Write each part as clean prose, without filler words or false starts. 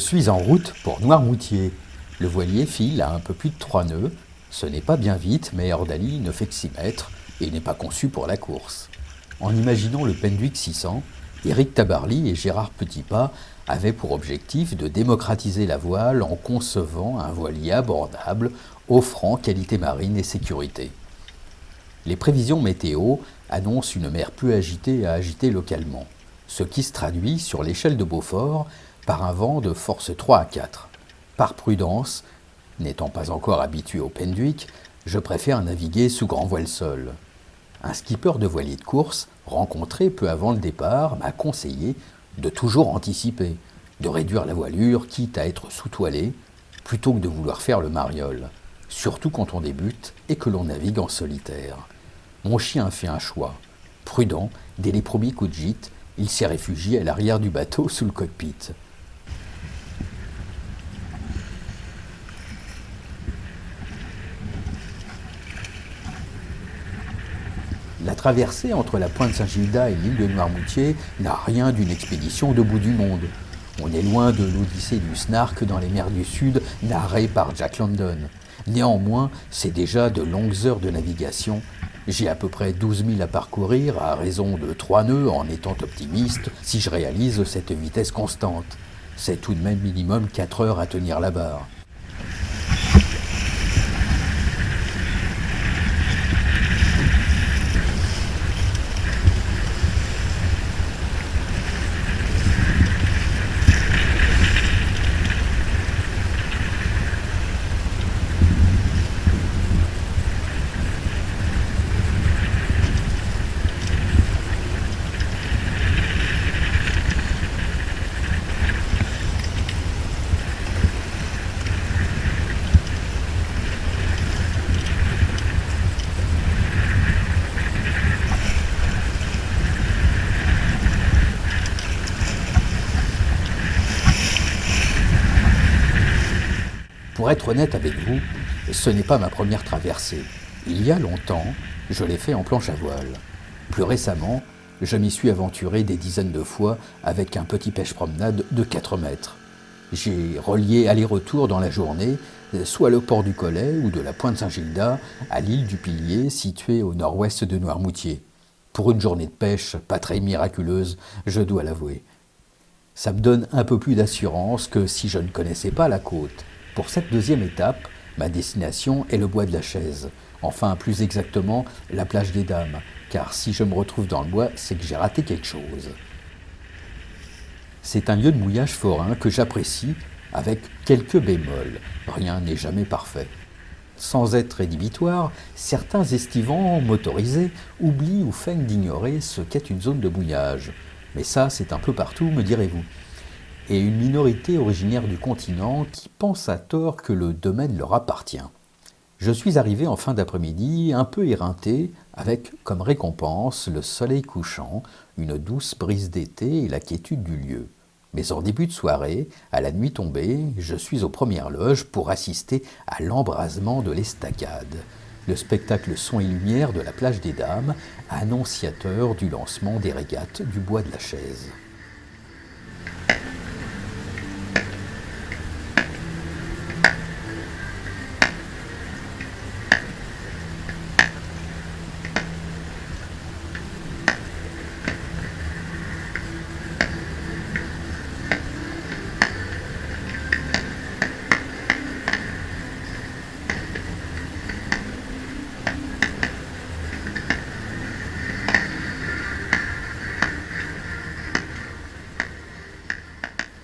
suis en route pour Noirmoutier. Le voilier file à un peu plus de 3 nœuds. Ce n'est pas bien vite, mais Ordali ne fait que 6 mètres et n'est pas conçu pour la course. En imaginant le Penduic 600, Éric Tabarly et Gérard Petitpas avaient pour objectif de démocratiser la voile en concevant un voilier abordable, offrant qualité marine et sécurité. Les prévisions météo annoncent une mer peu agitée à agiter localement, ce qui se traduit sur l'échelle de Beaufort par un vent de force 3 à 4. Par prudence, n'étant pas encore habitué au Penduic, je préfère naviguer sous grand voile seul. Un skipper de voilier de course, rencontré peu avant le départ, m'a conseillé de toujours anticiper, de réduire la voilure, quitte à être sous-toilé, plutôt que de vouloir faire le mariole, surtout quand on débute et que l'on navigue en solitaire. Mon chien a fait un choix. Prudent, dès les premiers coups de gîte, il s'est réfugié à l'arrière du bateau sous le cockpit. La traversée entre la pointe Saint-Gildas et l'île de Noirmoutier n'a rien d'une expédition de bout du monde. On est loin de l'Odyssée du Snark dans les mers du Sud, narrée par Jack London. Néanmoins, c'est déjà de longues heures de navigation. J'ai à peu près 12 000 à parcourir, à raison de 3 nœuds en étant optimiste, si je réalise cette vitesse constante. C'est tout de même minimum 4 heures à tenir la barre. Pour être honnête avec vous, ce n'est pas ma première traversée. Il y a longtemps, je l'ai fait en planche à voile. Plus récemment, je m'y suis aventuré des dizaines de fois avec un petit pêche-promenade de 4 mètres. J'ai relié aller-retour dans la journée, soit le port du Collet ou de la pointe Saint-Gildas à l'île du Pilier située au nord-ouest de Noirmoutier. Pour une journée de pêche pas très miraculeuse, je dois l'avouer. Ça me donne un peu plus d'assurance que si je ne connaissais pas la côte. Pour cette deuxième étape, ma destination est le bois de la Chaise, enfin plus exactement la plage des Dames, car si je me retrouve dans le bois, c'est que j'ai raté quelque chose. C'est un lieu de mouillage forain que j'apprécie avec quelques bémols, rien n'est jamais parfait. Sans être rédhibitoire, certains estivants motorisés oublient ou feignent d'ignorer ce qu'est une zone de mouillage. Mais ça, c'est un peu partout, me direz-vous. Et une minorité originaire du continent qui pense à tort que le domaine leur appartient. Je suis arrivé en fin d'après-midi, un peu éreinté, avec comme récompense le soleil couchant, une douce brise d'été et la quiétude du lieu. Mais en début de soirée, à la nuit tombée, je suis aux premières loges pour assister à l'embrasement de l'estacade, le spectacle son et lumière de la plage des Dames, annonciateur du lancement des régates du bois de la Chaise.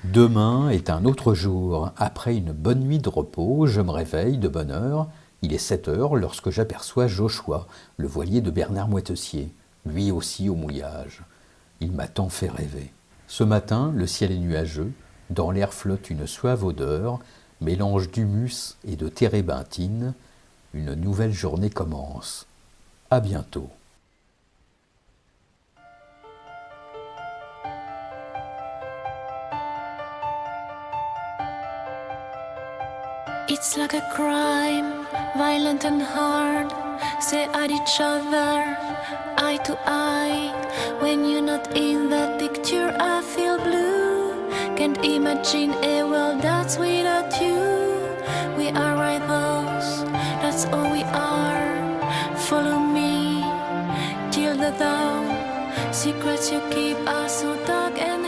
Demain est un autre jour. Après une bonne nuit de repos, je me réveille de bonne heure. Il est 7 heures lorsque j'aperçois Joshua, le voilier de Bernard Moitessier, lui aussi au mouillage. Il m'a tant fait rêver. Ce matin, le ciel est nuageux, dans l'air flotte une suave odeur, mélange d'humus et de térébenthine. Une nouvelle journée commence. À bientôt. It's like a crime, violent and hard. Stare at each other, eye to eye. When you're not in the picture, I feel blue. Can't imagine a world thoughts without you. We are rivals, that's all we are. Follow me till the dawn. Secrets you keep are so dark and